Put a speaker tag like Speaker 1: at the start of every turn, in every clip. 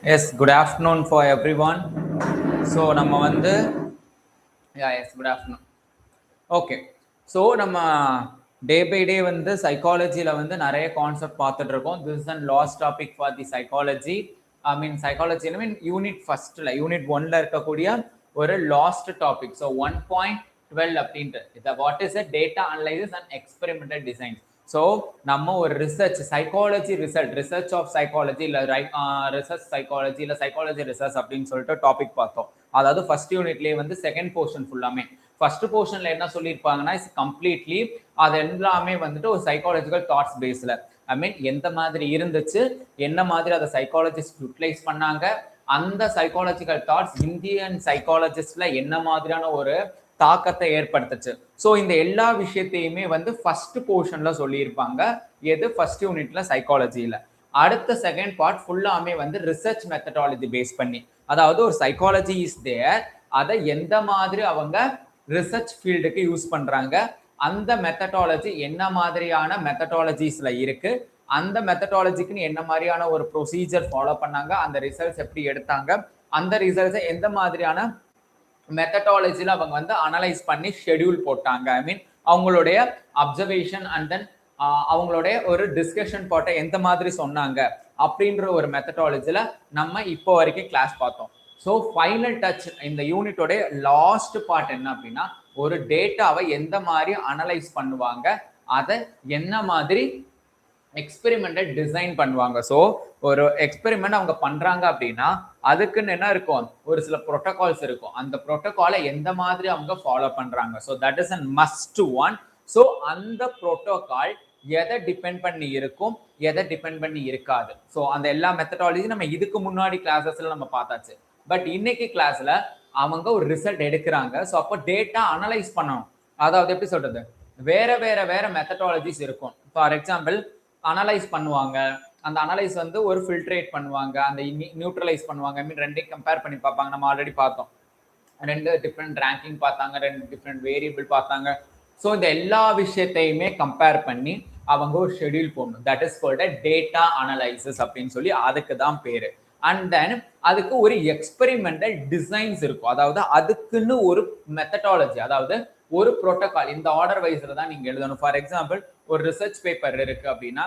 Speaker 1: Yes, good afternoon for everyone. So, நம்ம வந்து yes, good afternoon. Okay. So, நம்ம day by day வந்து சைக்காலஜியில் வந்து நிறைய கான்செப்ட் பார்த்துட்டு இருக்கோம். This is and last topic for the psychology. Psychology unit ஃபர்ஸ்ட்ல யூனிட் 1ல இருக்கக்கூடிய ஒரு லாஸ்ட் டாபிக். ஸோ 1.12 அப்படின்ட்டு இதை what is a data analysis and experimental design. So நம்ம ஒரு சைக்காலஜி ரிசர்ச் ஆஃப் சைக்காலஜி இல்லை ரிசர்ச் சைக்காலஜி இல்லை சைக்காலஜி ரிசர்ச் அப்படின்னு சொல்லிட்டு டாபிக் பார்த்தோம். அதாவது ஃபர்ஸ்ட் யூனிட்லேயே வந்து செகண்ட் போர்ஷன் ஃபுல்லாமே ஃபர்ஸ்ட் போர்ஷன்ல என்ன சொல்லியிருப்பாங்கன்னா இட்ஸ் கம்ப்ளீட்லி அது எல்லாமே வந்துட்டு ஒரு சைக்காலஜிக்கல் தாட்ஸ் பேஸ்ல எந்த மாதிரி இருந்துச்சு, என்ன மாதிரி அதை சைக்காலஜிஸ்ட் யூட்டிலைஸ் பண்ணாங்க, அந்த சைக்காலஜிக்கல் தாட்ஸ் இந்தியன் சைக்காலஜிஸ்ட்ல என்ன மாதிரியான ஒரு தாக்கத்தை ஏற்படுத்துச்சு. ஸோ இந்த எல்லா விஷயத்தையுமே வந்து ஃபர்ஸ்ட் போர்ஷன்ல சொல்லியிருப்பாங்க. எது ஃபர்ஸ்ட் யூனிட்ல சைக்காலஜியில. அடுத்த செகண்ட் பார்ட் ஃபுல்லாமே வந்து ரிசர்ச் மெத்தடாலஜி பேஸ் பண்ணி, அதாவது ஒரு சைக்காலஜி இஸ் தேர், அதை எந்த மாதிரி அவங்க ரிசர்ச் ஃபீல்டுக்கு யூஸ் பண்றாங்க, அந்த மெத்தடாலஜி என்ன மாதிரியான மெத்தடாலஜிஸ்ல இருக்கு, அந்த மெத்தடாலஜிக்குன்னு என்ன மாதிரியான ஒரு ப்ரொசீஜர் ஃபாலோ பண்ணாங்க, அந்த ரிசல்ட்ஸ் எப்படி எடுத்தாங்க, அந்த ரிசல்ட்ஸை எந்த மாதிரியான மெத்தடாலஜியில் அவங்க வந்து அனலைஸ் பண்ணி ஷெடியூல் போட்டாங்க. அவங்களுடைய அப்சர்வேஷன் அண்ட் தென் அவங்களுடைய ஒரு டிஸ்கஷன் பார்ட்டை எந்த மாதிரி சொன்னாங்க அப்படின்ற ஒரு மெத்தடாலஜியில் நம்ம இப்போ வரைக்கும் கிளாஸ் பார்த்தோம். ஸோ ஃபைனல் டச் இந்த யூனிட்டோட லாஸ்ட் பார்ட் என்ன அப்படின்னா, ஒரு டேட்டாவை எந்த மாதிரி அனலைஸ் பண்ணுவாங்க, அதை என்ன மாதிரி எக்ஸ்பெரிமெண்டல் டிசைன் பண்ணுவாங்க. ஸோ ஒரு எக்ஸ்பெரிமெண்ட் அவங்க பண்றாங்க அப்படின்னா அதுக்குன்னு என்ன இருக்கும், ஒரு சில ப்ரோட்டோகால்ஸ் இருக்கும். அந்த ப்ரோட்டோகாலை எந்த மாதிரி அவங்க ஃபாலோ பண்றாங்க. So that is and must one. So அந்த ப்ரோட்டோகால் எதை டிபெண்ட் பண்ணி இருக்கும், எதை டிபெண்ட் பண்ணி இருக்காது. ஸோ அந்த எல்லா மெத்தடாலஜி நம்ம இதுக்கு முன்னாடி கிளாஸஸ்ல நம்ம பார்த்தாச்சு. பட் இன்னைக்கு கிளாஸ்ல அவங்க ஒரு ரிசல்ட் எடுக்கிறாங்க. ஸோ அப்போ டேட்டா அனலைஸ் பண்ணணும். அதாவது எப்படி சொல்றது, வேற வேற வேற மெத்தடாலஜிஸ் இருக்கும். ஃபார் எக்ஸாம்பிள் அனலைஸ் பண்ணுவாங்க, அந்த அனலைஸ் வந்து ஒரு ஃபில்ட்ரேட் பண்ணுவாங்க, அந்த நியூட்ரலைஸ் பண்ணுவாங்க. ரெண்டையும் கம்பேர் பண்ணி பார்ப்பாங்க. நம்ம ஆல்ரெடி பார்த்தோம், ரெண்டு டிஃப்ரெண்ட் ரேங்கிங் பார்த்தாங்க, ரெண்டு டிஃப்ரெண்ட் வேரியபிள் பார்த்தாங்க. ஸோ இந்த எல்லா விஷயத்தையுமே கம்பேர் பண்ணி அவங்க ஒரு ஷெடியூல் போடணும். That is called data analysis அப்படின்னு சொல்லி அதுக்கு தான் பேரு. அண்ட் தென் அதுக்கு ஒரு எக்ஸ்பெரிமெண்டல் டிசைன்ஸ் இருக்கும். அதாவது அதுக்குன்னு ஒரு மெத்தடாலஜி, அதாவது ஒரு ப்ரோட்டோகால் இந்த ஆர்டர் வைஸ்ல தான் நீங்க எழுதணும். ஃபார் எக்ஸாம்பிள் ஒரு ரிசர்ச் பேப்பர் இருக்கு அப்படின்னா,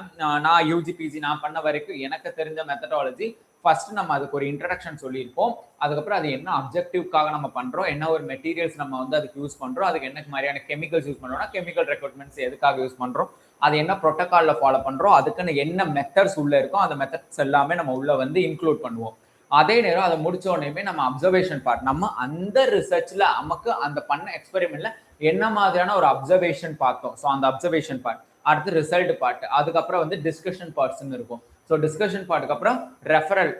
Speaker 1: நான் யூஜிபிஜி நான் பண்ண வரைக்கும் எனக்கு தெரிஞ்ச மெத்தடாலஜி ஃபர்ஸ்ட் நம்ம அதுக்கு ஒரு இன்ட்ரடக்ஷன் சொல்லியிருப்போம். அதுக்கப்புறம் அது என்ன அப்ஜெக்டிவ்காக நம்ம பண்றோம், என்ன ஒரு மெட்டீரியல்ஸ் நம்ம வந்து அதுக்கு யூஸ் பண்றோம், அதுக்கு என்ன மாதிரியான கெமிக்கல்ஸ் யூஸ் பண்றோம்னா கெமிக்கல் ரெக்ரூட்மெண்ட்ஸ் எதுக்காக யூஸ் பண்றோம், அது என்ன ப்ரோட்டோகால்ல ஃபாலோ பண்றோம், அதுக்குன்னு என்ன மெத்தட்ஸ் உள்ள இருக்கும், அந்த மெத்தட்ஸ் எல்லாமே நம்ம உள்ள வந்து இன்க்ளூட் பண்ணுவோம். அதே நேரம் அதை முடிச்ச உடனே நம்ம அப்சர்வேஷன் பார்ட், நம்ம அந்த ரிசர்ச்ல நமக்கு அந்த பண்ண எக்ஸ்பெரிமெண்ட்ல என்ன மாதிரியான ஒரு அப்சர்வேஷன் பார்த்தோம். ஸோ அந்த அப்சர்வேஷன் பார்ட், அடுத்து ரிசல்ட் பார்ட், அதுக்கப்புறம் வந்து டிஸ்கஷன் பார்ட்ஸ்ன்னு இருக்கும். ஸோ டிஸ்கஷன் பார்ட்டுக்கு அப்புறம் ரெஃபரல்,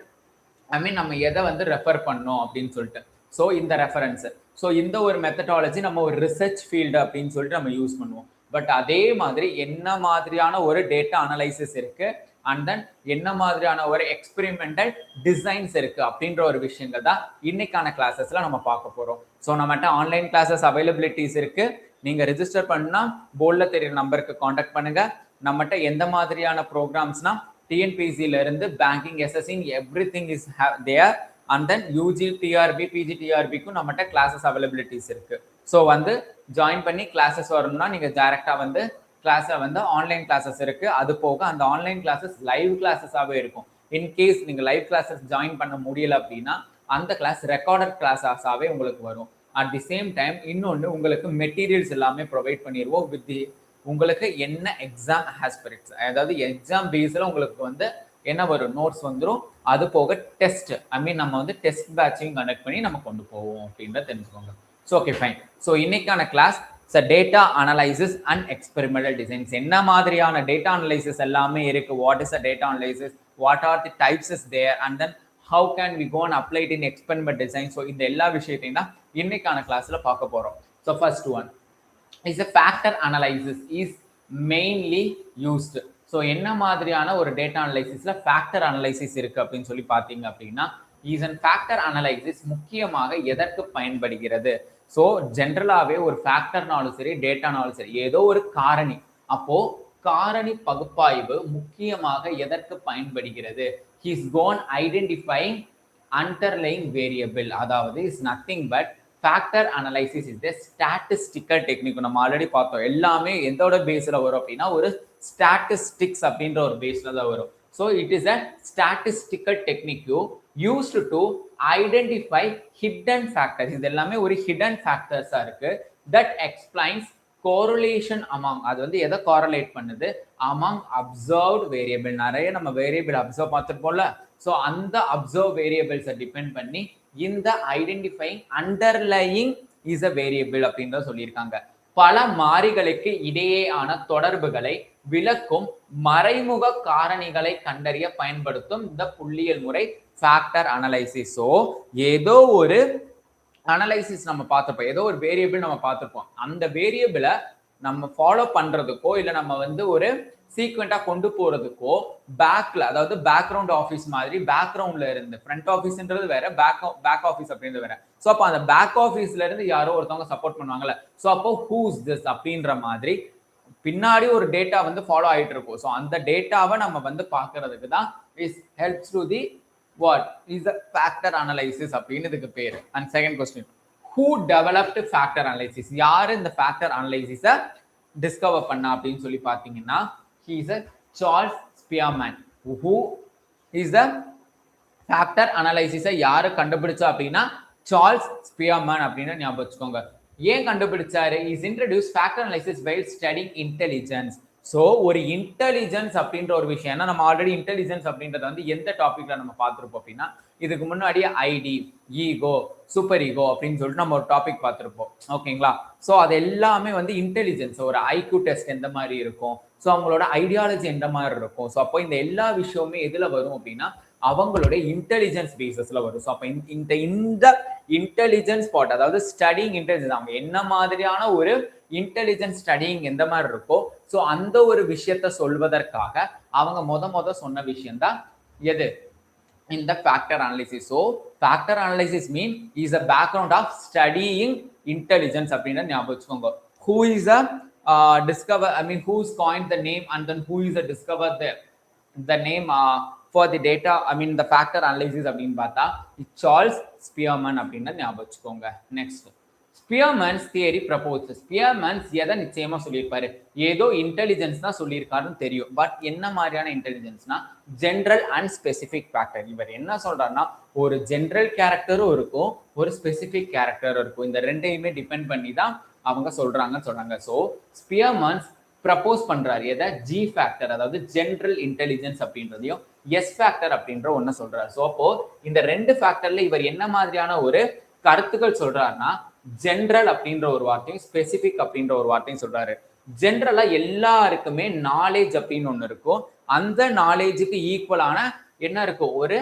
Speaker 1: நம்ம எதை வந்து ரெஃபர் பண்ணோம் அப்படின்னு சொல்லிட்டு. ஸோ இந்த ரெஃபரன்ஸ், ஸோ இந்த ஒரு மெத்தடாலஜி நம்ம ஒரு ரிசர்ச் ஃபீல்டு அப்படின்னு சொல்லிட்டு நம்ம யூஸ் பண்ணுவோம். பட் அதே மாதிரி என்ன மாதிரியான ஒரு டேட்டா அனலைசிஸ் இருக்கு, அண்ட் தென் என்ன மாதிரியான ஒரு எக்ஸ்பெரிமெண்டல் டிசைன்ஸ் இருக்கு அப்படின்ற ஒரு விஷயங்கள் தான் இன்னைக்கான கிளாஸஸ்ல நம்ம பார்க்க போறோம். ஸோ நம்மகிட்ட ஆன்லைன் கிளாஸஸ் அவைலபிலிட்டிஸ் இருக்கு. நீங்க ரெஜிஸ்டர் பண்ணா போர்ட்ல தெரியுற நம்பருக்கு காண்டாக்ட் பண்ணுங்க. நம்மகிட்ட எந்த மாதிரியான ப்ரோக்ராம்ஸ்னா டிஎன்பிஎஸ்சில இருந்து banking, SSC, everything is there. And then UG TRB, PG டிஆர்பிக்கும் நம்மகிட்ட கிளாஸஸ் அவைலபிலிட்டிஸ் இருக்கு. ஸோ வந்து ஜாயின் பண்ணி கிளாஸஸ் வரணும்னா நீங்க டைரக்டா வந்து கிளாஸ்ல வந்து ஆன்லைன் கிளாஸஸ் இருக்கு. அது போக அந்த ஆன்லைன் கிளாஸஸ் லைவ் கிளாஸஸாவே இருக்கும். இன்கேஸ் நீங்க லைவ் கிளாஸஸ் ஜாயின் பண்ண முடியல அப்படின்னா அந்த கிளாஸ் ரெக்கார்டட் கிளாஸஸாவே உங்களுக்கு வரும். அட் தி சேம் டைம் இன்னொன்று உங்களுக்கு மெட்டீரியல்ஸ் எல்லாமே ப்ரொவைட் பண்ணிடுவோம். வித் உங்களுக்கு என்ன எக்ஸாம் ஆஸ்பிரட்ஸ், அதாவது எக்ஸாம் பேஸில் உங்களுக்கு வந்து என்ன வரும், நோட்ஸ் வந்துடும். அது போக டெஸ்ட், நம்ம வந்து டெஸ்ட் பேட்சையும் கண்டக்ட் பண்ணி நம்ம கொண்டு போவோம் அப்படின்றத தெரிஞ்சுக்கோங்க. So okay fine. ஸோ இன்னைக்கான class data analysis and experimental designs. என்ன மாதிரியான டேட்டா அனலைசிஸ் எல்லாமே இருக்கு, what is a data analysis, what are the types is there, and then how can we go and apply it in experiment design. So இந்த எல்லா விஷயத்தையும் தான் இன்னைக்கான கிளாஸ்ல பார்க்க போறோம். So first one is a factor analysis is mainly used. So என்ன மாதிரியான ஒரு டேட்டா அனலைசிஸ்ல ஃபேக்டர் அனலைசிஸ் இருக்கு அப்படின்னு சொல்லி பார்த்தீங்க அப்படின்னா, இஸ் அண்ட் ஃபேக்டர் அனலைசிஸ் முக்கியமாக எதற்கு பயன்படுகிறது. ஸோ ஜென்ரலாகவே ஒரு ஃபேக்டர்னாலும் சரி டேட்டானாலும் சரி ஏதோ ஒரு காரணி, அப்போ காரணி பகுப்பாய்வு முக்கியமாக எதற்கு பயன்படுகிறது, he's gone identifying underlying variable. அதாவது is nothing but factor analysis is the statistical technique. நம்ம ஆல்ரெடி பார்த்தோம். எல்லாமே எதோட பேஸ்ல வரும் அப்படின்னா ஒரு statistics அப்படின்ற ஒரு பேஸ்ல தான் வரும். So it is a statistical technique used to identify hidden factors. இது எல்லாமே ஒரு hidden factors இருக்கு that explains correlation among, அது வந்து எதை correlate பண்ணுது among observed variable. நிறைய நம்ம வேரியபிள் அப்சர்வ் பார்த்துருப்போம்ல. ஸோ அந்த அப்சர்வ் வேரியபிள்ஸை டிபெண்ட் பண்ணி இந்த identifying underlying is a variable அப்படின்றத சொல்லியிருக்காங்க. பல மாறிகளுக்கு இடையேயான தொடர்புகளை விளக்கும் மறைமுக காரணிகளை கண்டறிய பயன்படுத்தும் இந்த புள்ளியியல் முறை ஃபேக்டர் அனலைசிஸ். ஸோ ஏதோ ஒரு அனலைசிஸ் நம்ம பார்த்துருப்போம், ஏதோ ஒரு வேரியபிள் நம்ம பார்த்துருப்போம். அந்த வேரியபிளை நம்ம ஃபாலோ பண்றதுக்கோ இல்லை நம்ம வந்து ஒரு சீக்வெண்டா கொண்டு போறதுக்கோ பேக்ல, அதாவது பேக்ரவுண்ட் ஆஃபீஸ் மாதிரி பேக்ரவுண்ட்ல இருந்து, ஃப்ரண்ட் ஆஃபீஸ்ன்றது வேற, பேக் ஆஃபீஸ் அப்படின்றது வேற. ஸோ அப்போ அந்த பேக் ஆஃபீஸ்ல இருந்து யாரோ ஒருத்தவங்க சப்போர்ட் பண்ணுவாங்கல்ல. ஸோ அப்போ ஹூஸ் திஸ் அப்படின்ற மாதிரி பின்னாடி ஒரு டேட்டா வந்து ஃபாலோ ஆயிட்டு இருக்கும். ஸோ அந்த டேட்டாவை நம்ம வந்து பார்க்கறதுக்கு தான் is helps to the what is the factor analysis அப்படின்னு இதுக்கு பேரு. And second question, who developed factor analysis? யாரு இந்த ஃபேக்டர் அனலைசிஸை டிஸ்கவர் பண்ணா அப்படின்னு சொல்லி பார்த்தீங்கன்னா, he is a Charles Spearman. Who is the factor analysis யாரு கண்டுபிடிச்சா அப்படின்னா சார்ல்ஸ் ஸ்பியர்மேன் அப்படின்னு ஞாபகம் வச்சுக்கோங்க. ஏன் கண்டுபிடிச்சாரு? Is introduce factor analysis while studying intelligence. So ஒரு இன்டெலிஜென்ஸ் அப்படின்ற ஒரு விஷயம், ஏன்னா நம்ம ஆல்ரெடி இன்டெலிஜென்ஸ் அப்படின்றத வந்து எந்த டாபிக்ல நம்ம பார்த்துருப்போம் அப்படின்னா, இதுக்கு முன்னாடியே ஐடி, ஈகோ, சூப்பர் ஈகோ அப்படின்னு சொல்லிட்டு நம்ம ஒரு டாபிக் பார்த்துருப்போம். ஓகேங்களா? ஸோ அது எல்லாமே வந்து இன்டெலிஜென்ஸ், ஒரு ஐக்யூ டெஸ்ட் எந்த மாதிரி இருக்கும், ஸோ அவங்களோட ஐடியாலஜி எந்த மாதிரி இருக்கும். ஸோ அப்போ இந்த எல்லா விஷயமுமே எதுல வரும் அப்படின்னா அவங்களோட இன்டெலிஜென்ஸ் பேசஸ்ல வரும். ஸோ அப்போ இந்த இன்டெலிஜென்ஸ் பார்ட், அதாவது ஸ்டடிங் இன்டெலிஜென்ஸ், அவங்க என்ன மாதிரியான ஒரு இன்டெலிஜென்ஸ் ஸ்டடிங் எந்த மாதிரி இருக்கோ, ஸோ அந்த ஒரு விஷயத்த சொல்வதற்காக அவங்க முத சொன்ன விஷயம் தான் எது? இந்த factor analysis. So factor analysis mean is a background of studying intelligence அப்படின்னு ஞாபகம் வச்சுக்கோங்க. Who is a discover, I mean who's coined the name and then who is a discover the name for the data, I mean the factor analysis அப்படின்னு பார்த்தா Charles Spearman அப்படின்னு ஞாபகம் வச்சுக்கோங்க. Next, Spearman's theory proposes. Spearman's எதை நிச்சயமா சொல்லியிருப்பாரு? ஏதோ intelligence தான் சொல்லியிருக்காருன்னு தெரியும். பட் என்ன மாதிரியான இன்டெலிஜென்ஸ்னா ஜென்ரல் அண்ட் ஸ்பெசிபிக் ஃபேக்டர். இவர் என்ன சொல்றாருன்னா ஒரு ஜென்ரல் கேரக்டரும் இருக்கும், ஒரு ஸ்பெசிபிக் கேரக்டரும் இருக்கும். இந்த ரெண்டையுமே டிபெண்ட் பண்ணி தான் அவங்க சொல்றாங்க. ஸோ ஸ்பியர்மன்ஸ் ப்ரப்போஸ் பண்றாரு எதை? ஜி ஃபேக்டர், அதாவது ஜென்ரல் இன்டெலிஜென்ஸ் அப்படின்றதையும் எஸ் ஃபேக்டர் அப்படின்ற ஒன்னு சொல்றாரு. ஸோ அப்போ இந்த ரெண்டு ஃபேக்டர்ல இவர் என்ன மாதிரியான ஒரு கருத்துக்கள் சொல்றாருன்னா ஜென்ரல் அப்படின்ற ஒரு வார்த்தையும் ஸ்பெசிபிக் அப்படின்ற ஒரு வார்த்தையும் சொல்றாரு. ஜென்ரலா எல்லாருக்குமே நாலேஜ் அப்படின்னு ஒண்ணு இருக்கும். அந்த நாலேஜுக்கு ஈக்குவலான என்ன இருக்கும்? ஒரு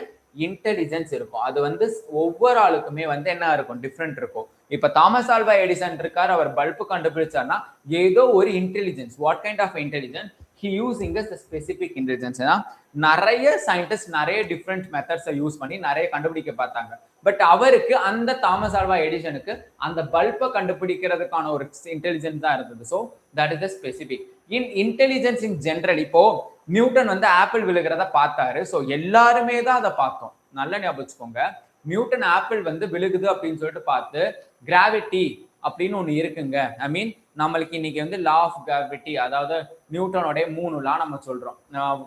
Speaker 1: இன்டெலிஜென்ஸ் இருக்கும். அது வந்து ஒவ்வொரு ஆளுக்குமே வந்து என்ன இருக்கும்? டிஃப்ரெண்ட் இருக்கும். இப்ப தாமஸ் ஆல்வா எடிசன் இருக்காரு, அவர் பல்பு கண்டுபிடிச்சார்னா ஏதோ ஒரு intelligence. What kind of intelligence he using the specific intelligence. நிறைய சயின்டிஸ்ட் நிறைய டிஃப்ரெண்ட் மெத்தட்ஸை யூஸ் பண்ணி நிறைய கண்டுபிடிக்க பார்த்தாங்க. பட் அவருக்கு அந்த தாமஸ் ஆல்வா எடிசனுக்கு அந்த பல்பை கண்டுபிடிக்கிறதுக்கான ஒரு இன்டெலிஜென்ஸ் தான் இருந்தது. So that is the specific. In intelligence in general, இப்போ நியூட்டன் வந்து ஆப்பிள் விழுகிறத பார்த்தாரு. ஸோ எல்லாருமே தான் அதை பார்த்தோம். நல்ல ஞாபகம் வச்சுக்கோங்க. நியூட்டன் ஆப்பிள் வந்து விழுகுது அப்படின்னு சொல்லிட்டு பார்த்து கிராவிட்டி அப்படின்னு ஒண்ணு இருக்குங்க. ஐ மீன் நம்மளுக்கு இன்னைக்கு வந்து லா ஆஃப் கிராவிட்டி, அதாவது நியூட்டனோட 3 லா நம்ம சொல்றோம்,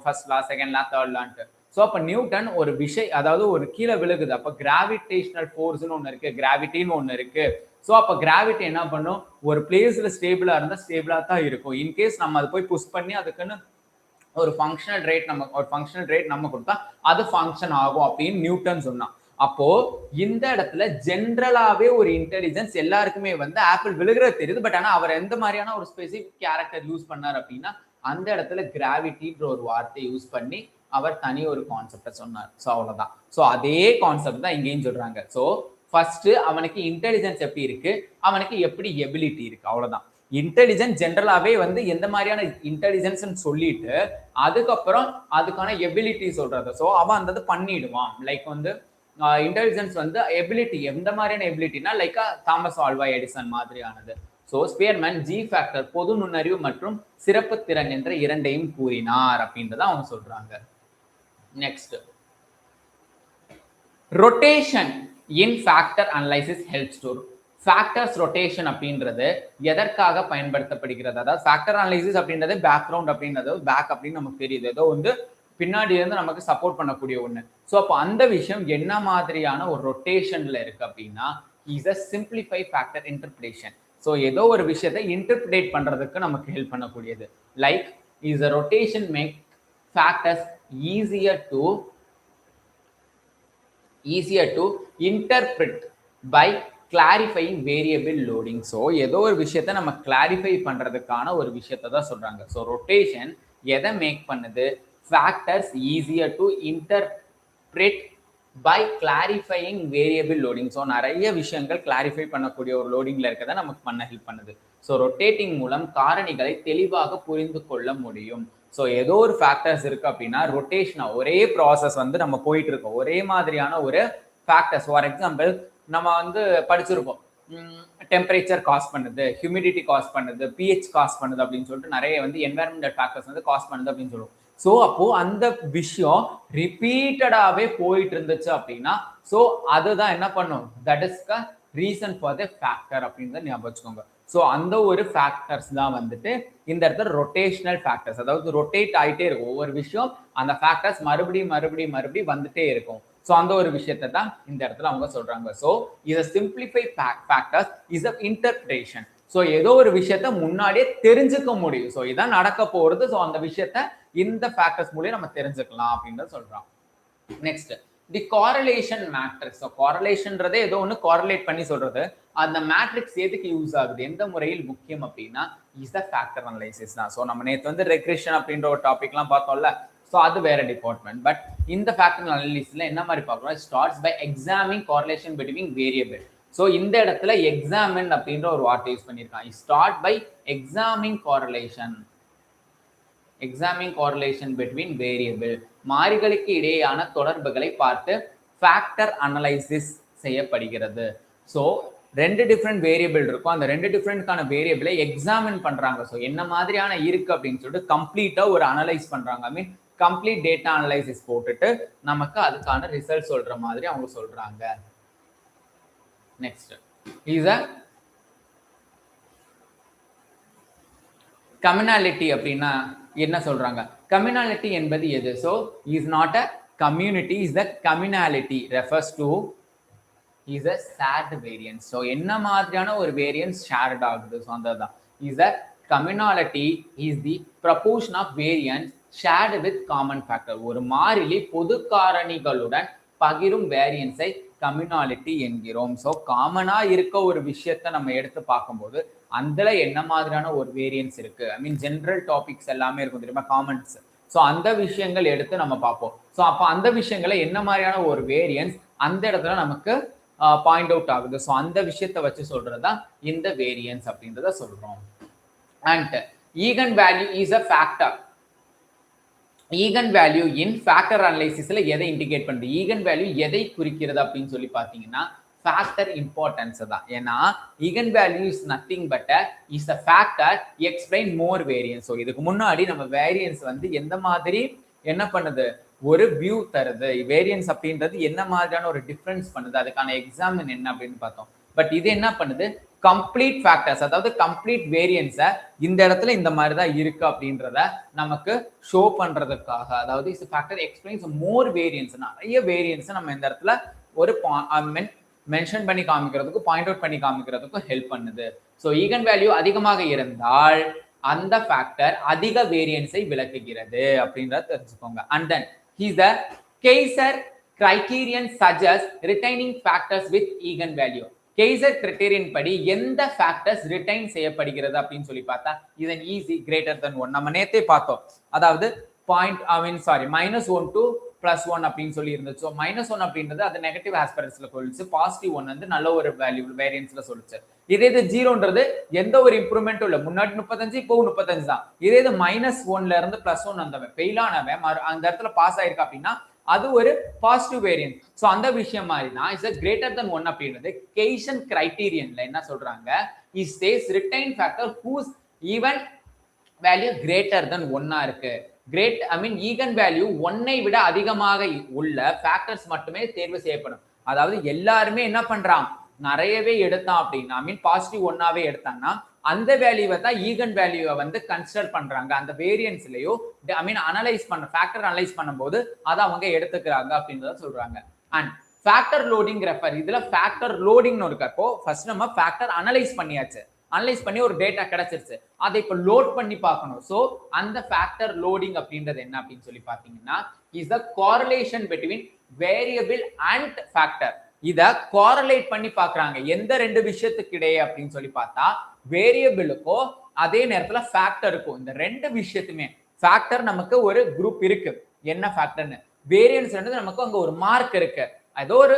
Speaker 1: ஃபர்ஸ்ட் லா, second law, third land. So அப்போ நியூட்டன் ஒரு விஷயம், அதாவது ஒரு கீழே விழுகுது, அப்போ கிராவிடேஷனல் ஃபோர்ஸ்னு ஒன்று இருக்கு, கிராவிட்டின்னு ஒன்று இருக்கு. ஸோ அப்போ கிராவிட்டி என்ன பண்ணும்? ஒரு பிளேஸ்ல ஸ்டேபிளா இருந்தால் ஸ்டேபிளா தான் இருக்கும். இன்கேஸ் நம்ம அதை போய் புஷ் பண்ணி அதுக்குன்னு ஒரு ஃபங்க்ஷனல் ரேட் நம்ம கொடுத்தா அது ஃபங்க்ஷன் ஆகும் அப்படின்னு நியூட்டன் சொன்னான். அப்போ இந்த இடத்துல ஜென்ரலாவே ஒரு இன்டெலிஜென்ஸ் எல்லாருக்குமே வந்து ஆப்பிள் விழுகிறது தெரியுது. பட் ஆனா அவர் எந்த மாதிரியான ஒரு ஸ்பெசிபிக் கேரக்டர் யூஸ் பண்ணார் அப்படின்னா அந்த இடத்துல கிராவிட்டின்ற ஒரு வார்த்தையை யூஸ் பண்ணி அவர் தனி ஒரு கான்செப்டை சொன்னார். ஸோ அவ்வளவுதான். ஸோ அதே கான்செப்ட் தான் இங்கேயும் சொல்றாங்க. ஸோ ஃபர்ஸ்ட் அவனுக்கு இன்டெலிஜென்ஸ் எப்படி இருக்கு, அவனுக்கு எப்படி எபிலிட்டி இருக்கு, அவ்வளவுதான். இன்டெலிஜென்ஸ் ஜென்ரலாவே வந்து எந்த மாதிரியான இன்டெலிஜென்ஸ் சொல்லிட்டு அதுக்கப்புறம் அதுக்கான எபிலிட்டி சொல்றது. ஸோ அவன் அந்த பண்ணிடுவான். லைக் வந்து இன்டெலிஜென்ஸ் வந்து எபிலிட்டி எந்த மாதிரியான எபிலிட்டினா லைக் தாமஸ் ஆல்வா எடிசன் மாதிரியானது. ஸோ ஸ்பியர்மேன் ஜி ஃபேக்டர், பொது நுண்ணறிவு மற்றும் சிறப்பு திறன் என்ற இரண்டையும் கூறினார் அப்படின்றத அவங்க சொல்றாங்க. Next, rotation in factor analysis helps to factors rotation அப்படின்றது எதற்காக பயன்படுத்தப்படுகிறது? அதாவது ஃபேக்டர் அனலைசிஸ் அப்படின்றது பேக்ரவுண்ட் அப்படின்றது பேக் அப்படின்னு நமக்கு தெரியுது, ஏதோ வந்து பின்னாடி இருந்து நமக்கு சப்போர்ட் பண்ணக்கூடிய ஒண்ணு. ஸோ அப்போ அந்த விஷயம் என்ன மாதிரியான ஒரு ரொட்டேஷன்ல இருக்கு அப்படின்னா is a simplify factor interpretation. So ஏதோ ஒரு விஷயத்தை இன்டர்பிரேட் பண்றதுக்கு நமக்கு ஹெல்ப் பண்ணக்கூடியது. Like is a rotation make factors easier to interpret by clarifying variable loading. So ஏதோ ஒரு விஷயத்தை நம்ம கிளாரிஃபை பண்றதுக்கான ஒரு விஷயத்தை தான் சொல்றாங்க. ஸோ ரொட்டேஷன் எதை மேக் பண்ணுது? Factors easier to interpret by clarifying variable loading. So நிறைய விஷயங்கள் கிளாரிஃபை பண்ணக்கூடிய ஒரு லோடிங்ல இருக்கதை நமக்கு பண்ண ஹெல்ப் பண்ணுது. ஸோ ரொட்டேட்டிங் மூலம் காரணிகளை தெளிவாக புரிந்து கொள்ள முடியும். ஸோ ஏதோ ஒரு ஃபேக்டர்ஸ் இருக்கு அப்படின்னா ரொட்டேஷனா ஒரே ப்ராசஸ் வந்து நம்ம போயிட்டு இருக்கோம், ஒரே மாதிரியான ஒரு ஃபேக்டர்ஸ். ஃபார் எக்ஸாம்பிள் நம்ம வந்து படிச்சிருப்போம், டெம்பரேச்சர் காஸ் பண்ணுது, ஹியூமிடிட்டி காஸ் பண்ணுது, பிஹெச் காஸ் பண்ணுது அப்படின்னு சொல்லிட்டு நிறைய வந்து என்வாயர்மெண்டல் ஃபேக்டர்ஸ் வந்து காஸ் பண்ணுது அப்படின்னு சொல்லுவோம். ஸோ அப்போ அந்த விஷயம் ரிப்பீட்டடாகவே போயிட்டு இருந்துச்சு அப்படின்னா ஸோ அதுதான் என்ன பண்ணும், that is the reason for the factor அப்படின்னு ஞாபகம் வச்சுக்கோங்க. ஸோ அந்த ஒரு ஃபேக்டர்ஸ் தான் வந்துட்டு இந்த இடத்துல ரொட்டேஷனல் ஃபேக்டர்ஸ், அதாவது ரொட்டேட் ஆகிட்டே இருக்கும் ஒவ்வொரு விஷயம், அந்த ஃபேக்டர்ஸ் மறுபடியும் வந்துட்டே இருக்கும். ஸோ அந்த ஒரு விஷயத்தை தான் இந்த இடத்துல அவங்க சொல்றாங்க. So is simplify factors is a interpretation. So ஏதோ ஒரு விஷயத்த முன்னாடியே தெரிஞ்சுக்க முடியும், ஸோ இதான் நடக்க போறது, ஸோ அந்த விஷயத்த இந்த ஃபேக்டர்ஸ் மூலியம் நம்ம தெரிஞ்சுக்கலாம் அப்படின்னு சொல்றோம். Next the correlation matrix. காரலேஷன்ன்றதே ஏதோ ஒன்று காரலேட் பண்ணி சொல்றது. அந்த மேட்ரிக்ஸ் எதுக்கு யூஸ் ஆகுது, எந்த முறையில் முக்கியம் அப்படின்னா இஸ் த ஃபேக்டர் அனலைசிஸ் தான். ஸோ நம்ம நேற்று வந்து ரெக்ரெஷன் அப்படின்ற ஒரு டாபிக்லாம் பார்த்தோம்ல, ஸோ அது வேற டிபார்ட்மெண்ட். பட் இந்த ஃபேக்டர் அனலிசிஸ்ல என்ன மாதிரி பார்க்குறோம், starts by examining correlation between variable. So இந்த இடத்துல எக்ஸாமின் அப்படின்ற ஒரு வார்த்தை யூஸ் பண்ணியிருக்கான். Start by examining correlation between variable. மாறிகளுக்கு இடையேயான தொடர்புகளை பார்த்து ஃபேக்டர் அனலைசிஸ் செய்யப்படுகிறது. ஸோ ரெண்டு டிஃப்ரெண்ட் வேரியபிள் இருக்கும், அந்த ரெண்டு டிஃப்ரெண்ட்கான வேரியபிளை எக்ஸாமின் பண்றாங்க. ஸோ என்ன மாதிரியான இருக்கு அப்படின்னு சொல்லிட்டு கம்ப்ளீட்டா ஒரு அனலைஸ் பண்றாங்க. I mean complete data analysis போட்டுட்டு நமக்கு அதுக்கான ரிசல்ட் சொல்ற மாதிரி அவங்க சொல்றாங்க. Next is a communality. அப்படின்னா என்ன சொல்றாங்க, கம்யூனாலிட்டி என்பது எது? So is not a community, is the communality refers to is a shared variance. So என்ன மாதிரியான ஒரு வேரியன்ஸ் ஷேர்ட் ஆகுது, ஸோ அதுதான் is a communality is the proportion of variance shared with common factor. ஒரு மாறிலி பொது காரணிகளுடன் பகிரும் வேரியன்ஸை கம்யூனாலிட்டி என்கிறோம். ஸோ காமனா இருக்க ஒரு விஷயத்தை நம்ம எடுத்து பார்க்கும்போது அதுல என்ன மாதிரியான ஒரு வேரியன்ஸ் இருக்கு, ஐ மீன் ஜென்ரல் டாபிக்ஸ் எல்லாமே இருக்கும் தெரியுமா, காமன்ஸ். ஸோ அந்த விஷயங்கள் எடுத்து நம்ம பார்ப்போம். ஸோ அப்போ அந்த விஷயங்களை என்ன மாதிரியான ஒரு வேரியன்ஸ் அந்த இடத்துல நமக்கு பாயிண்ட் அவுட் ஆகுது, ஸோ அந்த விஷயத்தை வச்சு சொல்றதுதான் இந்த வேரியன்ஸ் அப்படின்றத சொல்றோம். And eigen value is a factor. Eigen value in factor அனலைசிஸ்ல எதை இண்டிகேட் பண்ணுது, ஈகன் வேல்யூ எதை குறிக்கிறது அப்படின்னு சொல்லி பார்த்தீங்கன்னா ஃபேக்டர் இம்பார்ட்டன்ஸ் தான். ஏன்னா eigen value is nothing but is a factor explain more variance. So இதுக்கு முன்னாடி நம்ம வேரியன்ஸ் வந்து எந்த மாதிரி என்ன பண்ணுது, ஒரு வியூ தருது, வேரியன்ஸ் அப்படின்றது என்ன மாதிரியான ஒரு டிஃபரன்ஸ் பண்ணுது, அதுக்கான எக்ஸாம்பிள் என்ன அப்படின்னு பார்த்தோம். பட் இது என்ன பண்ணுது, கம்ப்ளீட் ஃபேக்டர்ஸ், அதாவது கம்ப்ளீட் வேரியன்ஸை இந்த இடத்துல இந்த மாதிரி தான் இருக்கு அப்படின்றத நமக்கு ஷோ பண்றதுக்காக, அதாவது is factor explains more variance, நிறைய வேரியன்ஸை நம்ம இந்த இடத்துல ஒரு மென்ஷன் பண்ணி காமிக்கிறதுக்கு, பாயிண்ட் அவுட் பண்ணி காமிக்கிறதுக்கும் ஹெல்ப் பண்ணுது. ஸோ ஈகன் வேல்யூ அதிகமாக இருந்தால் அந்த ஃபேக்டர் அதிக வேரியன்ஸை விளக்குகிறது அப்படின்றத தெரிஞ்சுக்கோங்க. And then is the kesar criterion suggest retaining factors with eigen value. Kesar criterion படி எந்த ஃபேக்டர்ஸ் ரிட்டைன் செய்யப்படுகிறது அப்படின்னு சொல்லி பார்த்தா இதன் ஈஸி கிரேட்டர் தென் 1 நம்ம நேத்தே பார்த்தோம். அதாவது -1 to +1 அப்படின்னு சொல்லி இருந்துச்சு. -1 அப்படின்றது அது நெகட்டிவ் ஆஸ்பெக்ட்ஸ்ல சொல்லிச்சு, +1 வந்து நல்ல ஒரு வேல்யூ வேரியன்ஸ்ல சொல்லிச்சு. இதே இது 0ன்றது எந்த ஒரு இம்ப்ரூவ்மெண்ட்டும் இல்லை, முன்னாடி 35 இப்போ 35 தான். இதே இது -1ல இருந்து +1 வந்தவன் ஃபெயில் ஆனவன் அந்த இடத்துல பாஸ் ஆயிருக்கா அப்படின்னா அது ஒரு பாசிட்டிவ் வேரியன்ஸ். ஸோ அந்த விஷயம் மாதிரி தான் இஸ் கிரேட்டர் தென் 1 அப்படின்றது கேசன் கிரைட்டீரியன்ல என்ன சொல்றாங்க, is says retain factor whose even value greater than 1 இருக்கு. கிரேட் ஈகன் வேல்யூ 1 விட அதிகமாக உள்ள ஃபேக்டர்ஸ் மட்டுமே தேர்வு செய்யப்படும். அதாவது எல்லாருமே என்ன பண்றான், நிறையவே எடுத்தான் அப்படின்னா பாசிட்டிவ் 1ஆவே எடுத்தாங்கன்னா அந்த வேல்யூவை தான் ஈகன் வேல்யூவை வந்து கன்சிடர் பண்றாங்க. அந்த வேரியன்ஸ்லயோ அனலைஸ் பண்ண ஃபேக்டர் அனலைஸ் பண்ணும்போது அதை அவங்க எடுத்துக்கிறாங்க அப்படின்றத சொல்றாங்க. அண்ட் ஃபேக்டர் லோடிங் ரெஃபர், இதுல ஃபேக்டர் லோடிங்னு இருக்கப்போ ஃபர்ஸ்ட் நம்ம ஃபேக்டர் அனலைஸ் பண்ணியாச்சு, அனலைஸ் பண்ணி ஒரு டேட்டா கிடைச்சிருச்சு, அதை இப்போ லோட் பண்ணி பார்க்கணும். ஸோ அந்த ஃபேக்டர் லோடிங் அப்படின்றது என்ன அப்படின்னு சொல்லி பார்த்தீங்கன்னா is the correlation between variable and factor. இத கோரிலேட் பண்ணி பார்க்கறாங்க எந்த ரெண்டு விஷயத்துக்கு இடையே அப்படின்னு சொல்லி பார்த்தா வேரியபிளுக்கோ அதே நேரத்துல ஃபேக்டருக்கும். இந்த ரெண்டு விஷயத்துமே ஃபேக்டர் நமக்கு ஒரு குரூப் இருக்கு, என்ன ஃபேக்டர்னு, வேரியன்ஸ் நமக்கு அங்க ஒரு மார்க் இருக்கு, ஏதோ ஒரு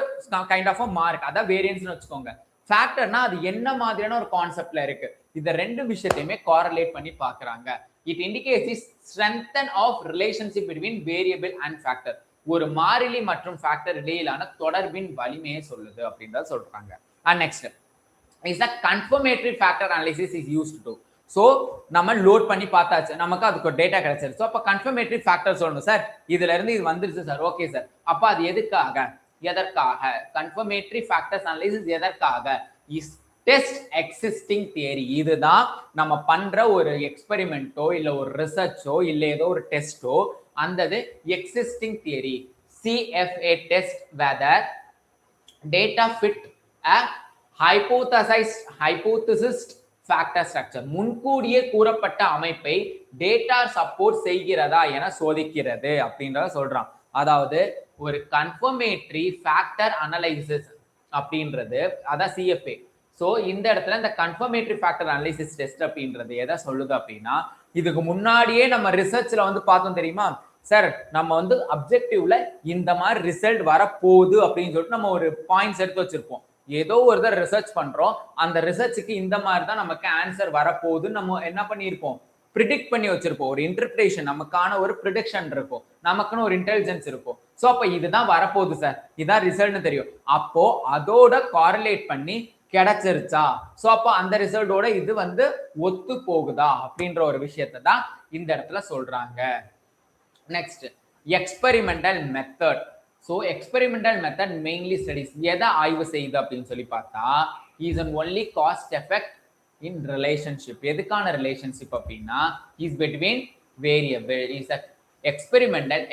Speaker 1: கைண்ட் ஆஃப் மார்க், அதான் வேரியன்ஸ்னு வச்சுக்கோங்க. ஃபேக்டர்னா அது என்ன மாதிரியான ஒரு கான்செப்ட்ல இருக்கு, இந்த ரெண்டு விஷயத்தையுமே கோரிலேட் பண்ணி பார்க்கறாங்க. It indicates the strength of relationship between variable and factor. ஒரு மாறிலி மற்றும் ஃபேக்டர் இடையிலான தொடர்பின் வலிமையை சொல்லுது அப்படின்றத சொல்றாங்க. And next is the confirmatory factor analysis is used to. So நம்ம லோட் பண்ணி பார்த்தாச்சு, நமக்கு அதுக்கு ஒரு டேட்டா கிடைச்சிருச்சு. ஸோ அப்போ கன்ஃபர்மேட்டரி ஃபேக்டர் சொல்லணும் சார், இதுல இருந்து இது வந்துருச்சு சார், ஓகே சார். அப்போ அது எதுக்காக, கன்ஃபர்மேட்டரி ஃபேக்டர்ஸ் அனலைசிஸ் எதற்காக, இஸ் டெஸ்ட் எக்ஸிஸ்டிங் தியரி. இதுதான் நம்ம பண்ற ஒரு எக்ஸ்பெரிமெண்ட்டோ இல்ல ஒரு ரிசர்ச்சோ இல்ல ஏதோ ஒரு டெஸ்டோ அந்த existing theory. CFA test whether data fit a hypothesized factor structure. முன்கூடியே கூறப்பட்ட அமைப்பை டேட்டா சப்போர்ட் செய்கிறதா என சோதிக்கிறது அப்படின்றத சொல்றான். அதாவது ஒரு கன்ஃபர்மேட்டரி ஃபேக்டர் அனலைசிஸ் அப்படின்றது அதான் CFA. ஸோ இந்த இடத்துல இந்த கன்ஃபர்மேட்டரி ஃபேக்டர் அனலைசிஸ் டெஸ்ட் அப்படின்றது எதை சொல்லுது அப்படின்னா, இதுக்கு முன்னாடியே நம்ம ரிசர்ச்ல வந்து பார்த்தோம் தெரியுமா சார், நம்ம வந்து அப்ஜெக்டிவ்ல இந்த மாதிரி ரிசல்ட் வரப்போகுது அப்படின்னு சொல்லிட்டு நம்ம ஒரு பாயிண்ட்ஸ் எடுத்து வச்சிருப்போம். ஏதோ ஒரு தடவை ரிசர்ச் பண்றோம், அந்த ரிசர்ச்சுக்கு இந்த மாதிரி தான் நமக்கு ஆன்சர் வரப்போகுது நம்ம என்ன பண்ணியிருப்போம், ப்ரிடிக்ட் பண்ணி வச்சிருப்போம். ஒரு இன்டர்பிரேஷன், நமக்கான ஒரு ப்ரிடிக்ஷன் இருக்கும், நமக்குன்னு ஒரு இன்டெலிஜென்ஸ் இருக்கும். ஸோ அப்போ இதுதான் வரப்போகுது சார், இதான் ரிசல்ட்னு தெரியும். அப்போ அதோட காரிலேட் பண்ணி கிடைச்சிருச்சா, ஸோ அப்போ அந்த ரிசல்ட்டோட இது வந்து ஒத்து போகுதா அப்படின்ற ஒரு விஷயத்தை தான் இந்த இடத்துல சொல்றாங்க. Next experimental method. So experimental method mainly studies எதை ஆய்வு செய்யுது அப்படின்னு சொல்லி பார்த்தா is an only cause effect in relationship. எதுக்கான ரிலேஷன்ஷிப் அப்படின்னா is between variable. Is experimental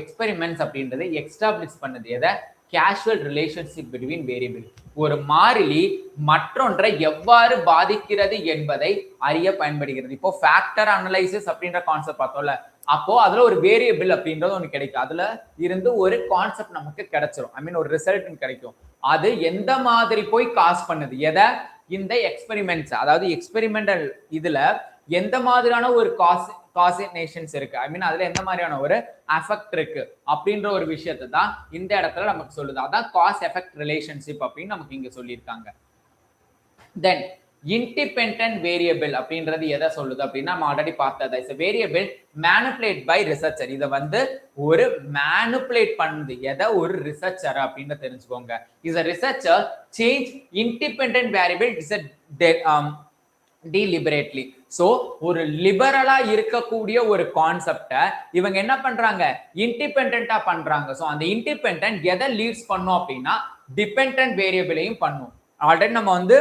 Speaker 1: experiments அப்படின்றது எக்ஸ்டாப்ளிஷ் பண்ணுது எதை, கேஷுவல் ரிலேஷன்ஷிப் பிட்வீன் வேரியபிள். ஒரு மாறிலி மற்றொன்றை எவ்வாறு பாதிக்கிறது என்பதை அறிய பயன்படுகிறது. இப்போ ஃபேக்டர் அனலைசிஸ் அப்படின்ற கான்செப்ட் பார்த்தோம்ல, அப்போ அதுல ஒரு வேரியபிள் அப்படின்றது ஒன்று கிடைக்கும், அதுல இருந்து ஒரு கான்செப்ட் நமக்கு கிடைச்சிரும், ஒரு ரிசல்ட் கிடைக்கும். அது எந்த மாதிரி போய் காஸ் பண்ணுது எதை, இந்த எக்ஸ்பெரிமெண்ட்ஸ், அதாவது எக்ஸ்பெரிமெண்டல் இதுல எந்த மாதிரியான ஒரு காசினேஷன்ஸ் இருக்கு, அதுல எந்த மாதிரியான ஒரு அஃபெக்ட் இருக்கு அப்படின்ற ஒரு விஷயத்தை தான் இந்த இடத்துல நமக்கு சொல்லுது. அதான் காஸ் எஃபெக்ட் ரிலேஷன்ஷிப் அப்படின்னு நமக்கு இங்க சொல்லியிருக்காங்க. தென் இண்டிபெண்டன்ட் வேரியபிள் அப்படின்றது எதை சொல்லுது அப்படின்னா நம்ம ஆல்ரெடி பார்த்தது, is variable manipulate by researcher. இதை வந்து ஒரு மேனிபுலேட் பண்ணுது எதை, ஒரு ரிசர்ச்சர் அப்படின்னு தெரிஞ்சுக்கோங்க. Is a researcher change independent variable deliberately. So ஒரு லிபரலா இருக்கக்கூடிய ஒரு கான்செப்டை இவங்க என்ன பண்றாங்க, இண்டிபெண்டா பண்றாங்க. ஸோ அந்த இண்டிபெண்டன்ட் எதை லீட்ஸ் பண்ணும் அப்படின்னா டிபெண்டன்ட் வேரியபிளையும் பண்ணும். ஆல்ரெடி நம்ம வந்து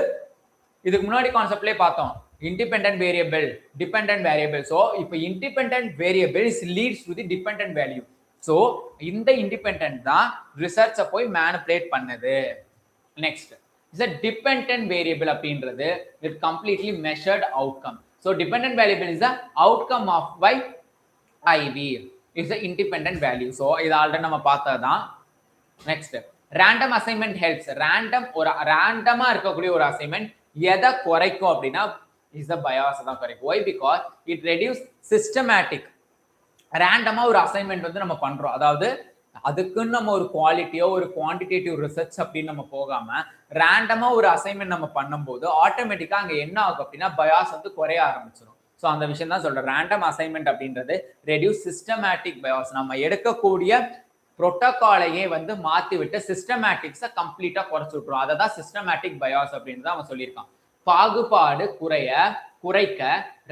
Speaker 1: இதுக்கு முன்னாடி கான்செப்ட்லயே பார்த்தோம், independent variable, dependent variable. So இப்போ independent variable leads to the dependent value. So இந்த இண்டிபெண்டன்ட் தான் ரிசர்ச்சை போய் மேனிபுலேட் பண்ணுது. Next is a dependent variable அப்படின்றது with completely measured outcome. So dependent variable is the outcome of by IV is the independent value. So இது already நம்ம பார்த்ததுதான். Next random assignment helps. ஒரு ரேண்டமா இருக்கக்கூடிய ஒரு அசைன்மெண்ட் எதை குறைக்கும் அப்படின்னா இஸ் த பயாஸ் தான் குறைக்கும். Why? Because it reduce systematic. ரேண்டமா ஒரு அசைன்மெண்ட் வந்து நம்ம பண்றோம், அதாவது அதுக்குன்னு நம்ம ஒரு குவாலிட்டியோ ஒரு குவான்டிடேட்டிவ் ரிசர்ச் அப்படின்னு நம்ம போகாம ரேண்டமா ஒரு அசைன்மெண்ட் நம்ம பண்ணும்போது ஆட்டோமேட்டிக்கா அங்க என்ன ஆகும் அப்படின்னா பயாஸ் வந்து குறைய ஆரம்பிச்சிடும். ஸோ அந்த விஷயம் தான் சொல்றேன், ரேண்டம் அசைன்மெண்ட் அப்படின்றது ரெடியூஸ் சிஸ்டமேட்டிக் பயாஸ். நம்ம எடுக்கக்கூடிய புரோட்டோகாலையே வந்து மாத்தி விட்டு சிஸ்டமேட்டிக்ஸை கம்ப்ளீட்டா குறைச்சு விட்டுரும். அதை தான் சிஸ்டமேட்டிக் பயாஸ் அப்படின்னு தான் அவன் சொல்லியிருக்கான். பாகுபாடு குறைக்க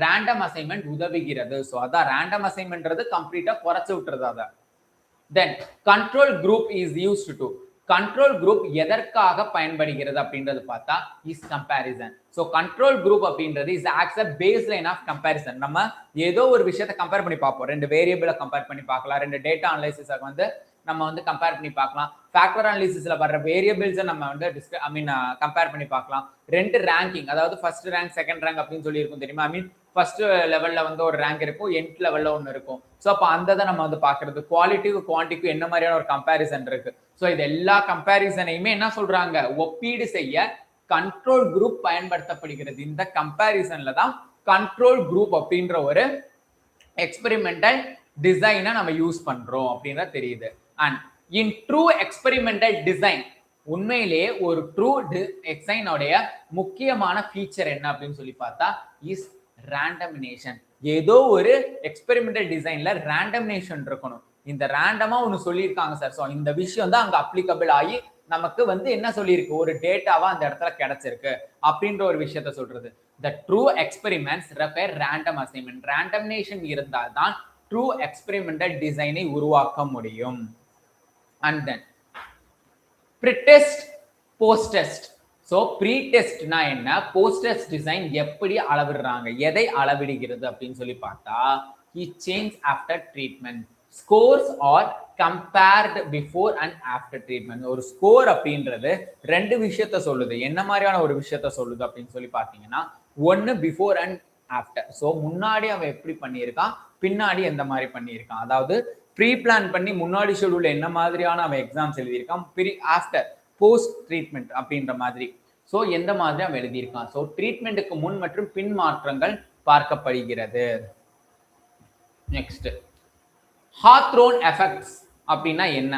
Speaker 1: ரேண்டம் அசைன்மெண்ட் உதவுகிறது. ஸோ அதான் ரேண்டம் அசைன்மெண்ட்றது கம்ப்ளீட்டா குறைச்சு விட்டுறது. அதை then control group is used to control group எதற்காக பயன்படுகிறது அப்படின்றது பார்த்தா is comparison. So control group அப்படின்றது is acts a base line of comparison. நம்ம ஏதோ ஒரு விஷயத்தை கம்பேர் பண்ணி பார்ப்போம். ரெண்டு வேரியபிளை கம்பேர் பண்ணி பார்க்கலாம், ரெண்டு டேட்டா அனலைசிஸை வந்து நம்ம வந்து கம்பேர் பண்ணி பார்க்கலாம், ஃபேக்டர் அனாலிசிஸ்ல வர்ற வேரியபிள்ஸை நம்ம வந்து கம்பேர் பண்ணி பார்க்கலாம், ரெண்டு ரேங்கிங் அதாவது ஃபர்ஸ்ட் ரேங்க் செகண்ட் ரேங்க் அப்படின்னு சொல்லி இருக்கும் தெரியுமா. ஐ மீன் ஃபர்ஸ்ட் லெவல்ல வந்து ஒரு ரேங்க் இருக்கும், எண்ட் லெவல்ல ஒன்று இருக்கும். ஸோ அப்போ அந்த தான் நம்ம வந்து பார்க்கறது. குவாலிட்டிக்கு குவான்டிட்டிக்கு என்ன மாதிரியான ஒரு கம்பேரிசன் இருக்கு. ஸோ இது எல்லா கம்பேரிசனையுமே என்ன சொல்றாங்க, ஒப்பீடு செய்ய கண்ட்ரோல் குரூப் பயன்படுத்தப்படுகிறது. இந்த கம்பேரிசன்ல தான் கண்ட்ரோல் குரூப் அப்படின்ற ஒரு எக்ஸ்பெரிமெண்டல் டிசைனை நம்ம யூஸ் பண்றோம் அப்படின்றது தெரியுது. And in true experimental design உண்மையிலேயே ஒரு ட்ரூ டிசைனோடைய முக்கியமான ஃபீச்சர் என்ன அப்படின்னு சொல்லி பார்த்தா இஸ் ரேண்டமினேஷன். ஏதோ ஒரு எக்ஸ்பெரிமெண்டல் டிசைன்ல ரேண்டமினேஷன் இருக்கணும். இந்த ரேண்டமா ஒன்று சொல்லியிருக்காங்க சார். ஸோ இந்த விஷயம் தான் அங்க அப்ளிகபிள் ஆகி நமக்கு வந்து என்ன சொல்லியிருக்கு, ஒரு டேட்டாவா அந்த இடத்துல கிடைச்சிருக்கு அப்படின்ற ஒரு விஷயத்த சொல்றது. The true experiments refer random assignment. Randomisation இருந்தால் தான் ட்ரூ எக்ஸ்பெரிமெண்டல் டிசைனை உருவாக்க முடியும். And then pretest post test. So pre டெஸ்ட்னா என்ன, போஸ்ட் டெஸ்ட் டிசைன் எப்படி அளவிடுறாங்க, எதை அளவிடுகிறது அப்படின்னு சொல்லி பார்த்தா it change after treatment. Scores are compared before and after treatment. ஒரு ஸ்கோர் அப்படின்றது ரெண்டு விஷயத்த சொல்லுது. என்ன மாதிரியான ஒரு விஷயத்த சொல்லுது அப்படின்னு சொல்லி பார்த்தீங்கன்னா, ஒன்னு பிஃபோர் அண்ட் ஆஃப்டர். ஸோ முன்னாடி அவன் எப்படி பண்ணியிருக்கான், பின்னாடி எந்த மாதிரி பண்ணியிருக்கான். அதாவது ப்ரீ பிளான் பண்ணி முன்னாடி ஷெடியூல் என்ன மாதிரியான அவன் எக்ஸாம்ஸ் எழுதியிருக்கான், ஆஃப்டர் போஸ்ட் ட்ரீட்மெண்ட் அப்படின்ற மாதிரி. ஸோ எந்த மாதிரி அவன் எழுதியிருக்கான். ஸோ ட்ரீட்மெண்ட்டுக்கு முன் மற்றும் பின் மாற்றங்கள் பார்க்கப்படுகிறது. நெக்ஸ்ட் ஹாத்ரோன் எஃபெக்ட்ஸ் அப்படின்னா என்ன.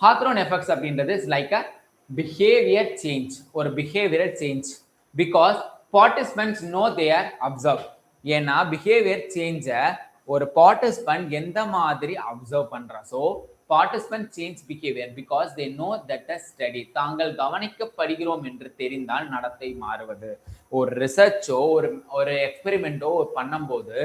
Speaker 1: ஹாத்ரோன் எஃபெக்ட்ஸ் அப்படின்றது is like a behaviour change, ஒரு behaviour change because participants know they are observe. ஏன்னா பிஹேவியர் சேஞ்சை ஒரு பார்ட்டிசிபென்ட் எந்த மாதிரி அப்சர்வ் பண்றான். So participant change behaviour because they know that a study. தாங்கள் கவனிக்கப்படுகிறோம் என்று தெரிந்தால் நடத்தை மாறுவது. ஒரு ரிசர்ச்சோ ஒரு எக்ஸ்பெரிமெண்ட்டோ பண்ணும்போது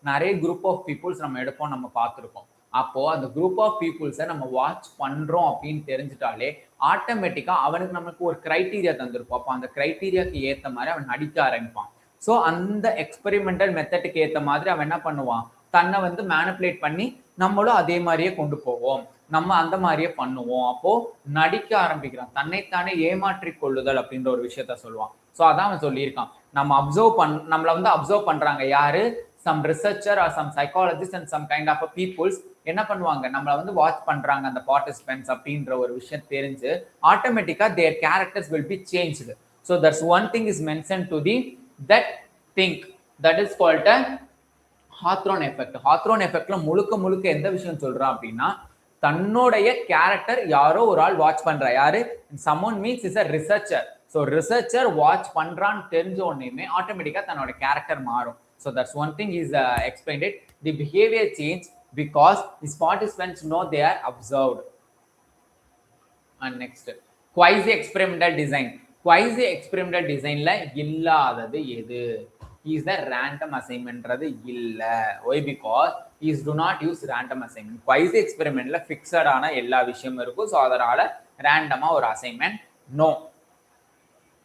Speaker 1: நிறைய குரூப் ஆஃப் பீப்புள்ஸ் நம்ம எடுப்போம், நம்ம பார்த்துருக்கோம். அப்போ அந்த குரூப் ஆஃப் பீப்புள்ஸை நம்ம வாட்ச் பண்றோம் அப்படின்னு தெரிஞ்சுட்டாலே ஆட்டோமேட்டிக்கா அவனுக்கு நமக்கு ஒரு கிரைட்டீரியா தந்திருப்போம். அப்போ அந்த கிரைட்டீரியாக்கு ஏற்ற மாதிரி அவன் நடிக்க ஆரம்பிப்பான். ஸோ அந்த எக்ஸ்பெரிமெண்டல் மெத்தடுக்கு ஏற்ற மாதிரி அவன் என்ன பண்ணுவான், தன்னை வந்து மேனிப்புலேட் பண்ணி நம்மளும் அதே மாதிரியே கொண்டு போவோம், நம்ம அந்த மாதிரியே பண்ணுவோம். அப்போ நடிக்க ஆரம்பிக்கிறான், தன்னைத்தானே ஏமாற்றி கொள்ளுதல் அப்படின்ற ஒரு விஷயத்த சொல்லுவான். ஸோ அதான் அவன் சொல்லியிருக்கான். நம்மளை வந்து அப்சர்வ் பண்றாங்க யாரு, some researcher or some psychologists and some kind of a peoples என்ன பண்ணுவாங்க, நம்மளை வந்து வாட்ச் பண்றாங்க அந்த பார்ட்டிசிபென்ட்ஸ் அப்படின்ற ஒரு விஷயம் தெரிஞ்சு ஆட்டோமேட்டிக்கா their characters will be changed. So that's one thing is mentioned to the that thing that is called a Hawthorne effect. ஹாத்ரோன் எஃபெக்ட்ல முழுக்க எந்த விஷயம் சொல்றான் அப்படின்னா, தன்னுடைய கேரக்டர் யாரோ ஒரு ஆள் வாட்ச் பண்றா. யாரு, someone means is a researcher. So researcher watch பண்றான்னு தெரிஞ்ச உடனே ஆட்டோமேட்டிக்கா தன்னோட கேரக்டர் மாறும். So that's one thing is explained it. The behavior change because his participants know they are observed. And next quasi experimental design. Quasi experimental designல இல்லாதது எது, is the random assignment றது இல்ல. why, because is do not use random assignment. quasi experimentல fixed ஆன எல்லா விஷயமும் இருக்கும். So அதனால ரேண்டமா ஒரு assignment no.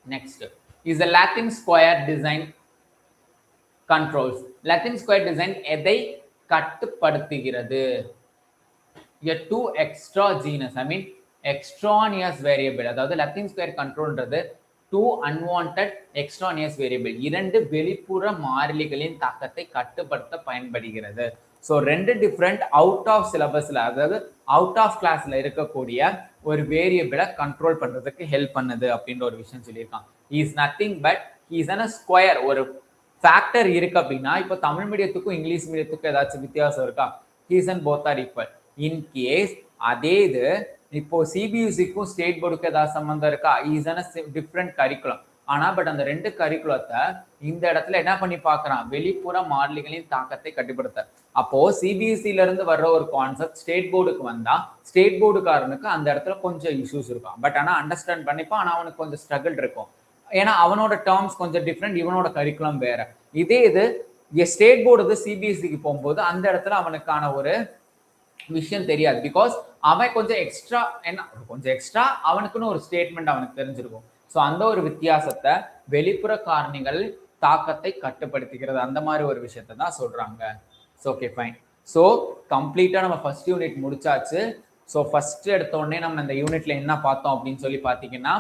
Speaker 1: Next is the Latin square design controls. Latin square design எதை கட்டுப்படுத்துகிறது, a two extraneous, I mean extraneous variable. அதாவது Latin square controlன்றது two unwanted extraneous variable, இரண்டு வெளிப்புற மாறிலிகளின் தாக்கத்தை கட்டுப்படுத்த பயன்படுகிறது. ஸோ ரெண்டு டிஃப்ரெண்ட் அவுட் ஆஃப் சிலபஸ்ல, அதாவது அவுட் ஆஃப் கிளாஸ்ல இருக்கக்கூடிய ஒரு வேரியபிளை கண்ட்ரோல் பண்றதுக்கு ஹெல்ப் பண்ணுது அப்படின்ற ஒரு விஷயம் சொல்லியிருக்கான். Is nothing but is an square. ஒரு ஃபேக்டர் இருக்கு அப்படின்னா, இப்போ தமிழ் மீடியத்துக்கும் இங்கிலீஷ் மீடியத்துக்கும் ஏதாச்சும் வித்தியாசம் இருக்கா, he's and both are equal. In case அதே இது இப்போ சிபிஎஸ்சிக்கும் ஸ்டேட் போர்டுக்கும் ஏதாவது சம்பந்தம் இருக்கா, இஸ் அன் டிஃப்ரெண்ட் கரிக்குலம். ஆனா பட் அந்த ரெண்டு கரிக்குலத்தை இந்த இடத்துல என்ன பண்ணி பார்க்கறான், வெளிப்புற மாறிலிகளின் தாக்கத்தை கட்டுப்படுத்த. அப்போ சிபிஎஸ்சில இருந்து வர்ற ஒரு கான்செப்ட் ஸ்டேட் போர்டுக்கு வந்தா ஸ்டேட் போர்டுக்காரனுக்கு அந்த இடத்துல கொஞ்சம் இஷ்யூஸ் இருக்கும். பட் ஆனா அண்டர்ஸ்டாண்ட் பண்ணிப்பான், ஆனா அவனுக்கு கொஞ்சம் ஸ்ட்ரகிள் இருக்கும். ஏன்னா அவனோட டேர்ம்ஸ் கொஞ்சம் டிஃப்ரெண்ட், இவனோட கரிக்குலம் வேற. இதே இது ஸ்டேட் போர்டு சிபிஎஸ்சிக்கு போகும்போது அந்த இடத்துல அவனுக்கான ஒரு விஷயம் தெரியாது. பிகாஸ் அவன் கொஞ்சம் எக்ஸ்ட்ரா, என்ன கொஞ்சம் எக்ஸ்ட்ரா அவனுக்குன்னு ஒரு ஸ்டேட்மெண்ட் அவனுக்கு தெரிஞ்சிருக்கும். ஸோ அந்த ஒரு வித்தியாசத்தை வெளிப்புற காரணிகள் தாக்கத்தை கட்டுப்படுத்துகிறது, அந்த மாதிரி ஒரு விஷயத்தை தான் சொல்றாங்க. So okay fine. ஸோ கம்ப்ளீட்டா நம்ம ஃபர்ஸ்ட் யூனிட் முடிச்சாச்சு. ஸோ ஃபர்ஸ்ட் எடுத்த உடனே நம்ம இந்த யூனிட்ல என்ன பார்த்தோம் அப்படின்னு சொல்லி பார்த்தீங்கன்னா,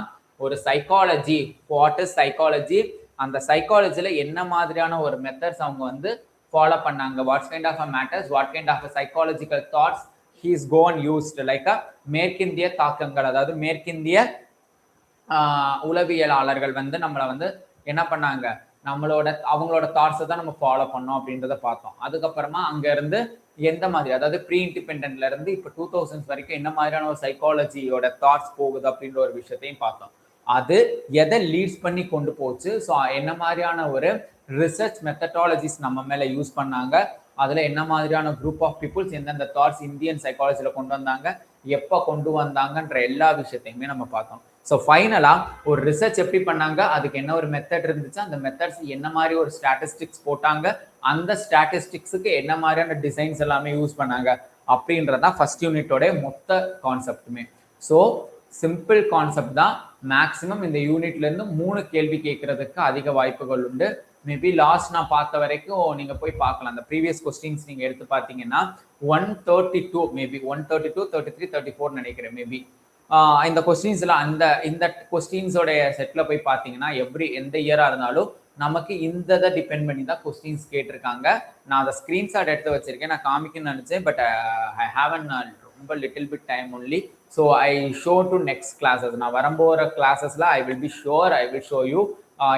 Speaker 1: ஒரு சைக்காலஜி, வாட் இஸ் சைக்காலஜி, அந்த சைக்காலஜில என்ன மாதிரியான ஒரு மெத்தட்ஸ் அவங்க வந்து ஃபாலோ பண்ணாங்க, what kind of matters, what kind of psychological thoughts he's gone used, like மேற்கிந்திய தாக்கங்கள், அதாவது மேற்கிந்திய உளவியலாளர்கள் வந்து நம்மளை வந்து என்ன பண்ணாங்க, அவங்களோட தாட்ஸை தான் நம்ம ஃபாலோ பண்ணோம் அப்படின்றத பார்த்தோம். அதுக்கப்புறமா அங்க இருந்து எந்த மாதிரி, அதாவது ப்ரீ இண்டிபெண்டன்ட்ல இருந்து இப்போ 2000s வரைக்கும் என்ன மாதிரியான ஒரு சைக்காலஜியோட தாட்ஸ் போகுது அப்படின்ற ஒரு விஷயத்தையும் பார்த்தோம். அது எதை லீட்ஸ் பண்ணி கொண்டு போச்சு, ஸோ என்ன மாதிரியான ஒரு ரிசர்ச் மெத்தடாலஜிஸ் நம்ம மேல யூஸ் பண்ணாங்க, அதுல என்ன மாதிரியான குரூப் ஆஃப் பீப்புள்ஸ் எந்தெந்த தாட்ஸ் இந்தியன் சைக்காலஜில கொண்டு வந்தாங்க, எப்போ கொண்டு வந்தாங்கன்ற எல்லா விஷயத்தையுமே நம்ம பார்த்தோம். ஸோ ஃபைனலா ஒரு ரிசர்ச் எப்படி பண்ணாங்க, அதுக்கு என்ன ஒரு மெத்தட் இருந்துச்சு, அந்த மெத்தட்ஸ் என்ன மாதிரி ஒரு ஸ்டாட்டிஸ்டிக்ஸ் போட்டாங்க, அந்த ஸ்டாட்டிஸ்டிக்ஸுக்கு என்ன மாதிரியான டிசைன்ஸ் எல்லாமே யூஸ் பண்ணாங்க அப்படின்றதான் ஃபர்ஸ்ட் யூனிட்டோட மொத்த கான்செப்டுமே. ஸோ சிம்பிள் கான்செப்ட் தான். மேக்சிமம் இந்த யூனிட்ல இருந்து 3 கேள்வி கேட்கறதுக்கு அதிக வாய்ப்புகள் உண்டு. மேபி லாஸ்ட் நான் பார்த்த வரைக்கும் நீங்க போய் பார்க்கலாம், அந்த ப்ரீவியஸ் கொஸ்டின்ஸ் நீங்க எடுத்து பார்த்தீங்கன்னா 132, மேபி 132, 33, 34 நினைக்கிறேன் மேபி. இந்த கொஸ்டின்ஸ்ல இந்த கொஸ்டின்ஸோட செட்ல போய் பார்த்தீங்கன்னா எந்த இயரா இருந்தாலும் நமக்கு இந்த இதை டிபெண்ட் பண்ணி தான் கொஸ்டின்ஸ் கேட்டிருக்காங்க. நான் அதை ஸ்கிரீன்ஷாட் எடுத்து வச்சிருக்கேன், நான் காமிக்கணும்னு நினைச்சேன், பட் ஐ ஹேவன் ரொம்ப little bit time only. So I show to next classes. நான் வரம்போகிற கிளாஸஸ்ல I will show you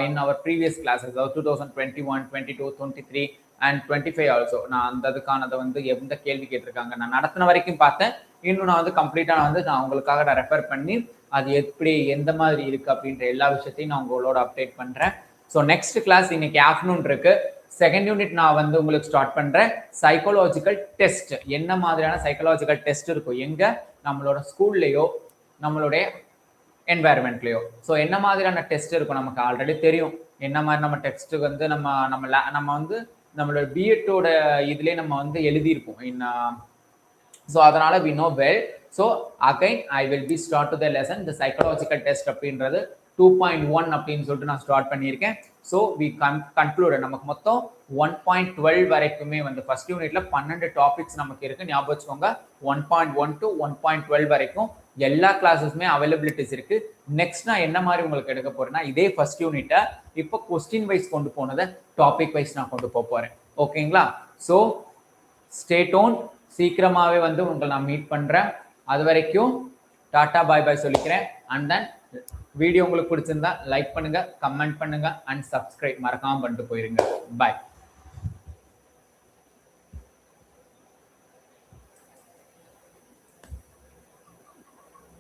Speaker 1: in our previous classes, 2021, 22, 23 and 25 also. நான் அந்த அதுக்கானதை வந்து எந்த கேள்வி கேட்டிருக்காங்க நான் நடத்தின வரைக்கும் பார்த்தேன். இன்னும் நான் வந்து கம்ப்ளீட்டா நான் உங்களுக்காக நான் ரெஃபர் பண்ணி அது எப்படி எந்த மாதிரி இருக்கு அப்படின்ற எல்லா விஷயத்தையும் நான் உங்களோட அப்டேட் பண்றேன். ஸோ நெக்ஸ்ட் கிளாஸ் இன்னைக்கு ஆஃப்டர்நூன் இருக்கு. செகண்ட் யூனிட் நான் வந்து உங்களுக்கு ஸ்டார்ட் பண்றேன். சைக்காலஜிக்கல் டெஸ்ட், என்ன மாதிரியான சைக்காலஜிக்கல் டெஸ்ட் இருக்கும் எங்க, நம்மளோட ஸ்கூல்லையோ நம்மளுடைய என்வாயர்மெண்ட்லையோ. ஸோ என்ன மாதிரியான டெஸ்ட் இருக்கும் நமக்கு ஆல்ரெடி தெரியும். என்ன மாதிரி நம்ம டெஸ்ட் வந்து நம்ம வந்து நம்மளோட பிஎட்டோட இதுலேயே நம்ம வந்து எழுதியிருப்போம். ஸோ அதனால we know well. So again I will be start to the lesson. இந்த சைக்காலஜிக்கல் டெஸ்ட் அப்படின்றது 2.1 அப்படின்னு சொல்லிட்டு நான் ஸ்டார்ட் பண்ணியிருக்கேன். So we conclude. நமக்கு மொத்தம் 1.12 வரைக்குமே வந்து ஃபர்ஸ்ட் யூனிட்ல 12 டாபிக்ஸ் நமக்கு இருக்கு, ஞாபகம் வச்சுக்கோங்க. 1.1 to 1.12 வரைக்கும் எல்லா கிளாஸஸுமே அவைலபிலிட்டிஸ் இருக்கு. நெக்ஸ்ட் நான் என்ன மாதிரி உங்களுக்கு எடுக்க போறேன்னா, இதே ஃபர்ஸ்ட் யூனிட்டை இப்போ கொஸ்டின் வைஸ் கொண்டு போனதை டாபிக் வைஸ் நான் கொண்டு போறேன். ஓகேங்களா? So stay tuned. சீக்கிரமாவே வந்து உங்களை நான் மீட் பண்றேன். அது வரைக்கும் டாடா பாய் பாய் சொல்லிக்கிறேன். அண்ட் தென் வீடியோ உங்களுக்கு பிடிச்சிருந்தா லைக் பண்ணுங்க, கமெண்ட் பண்ணுங்க அண்ட் சப்ஸ்கிரைப் மறக்காம பண்ணிட்டு போயிருங்க. பாய்.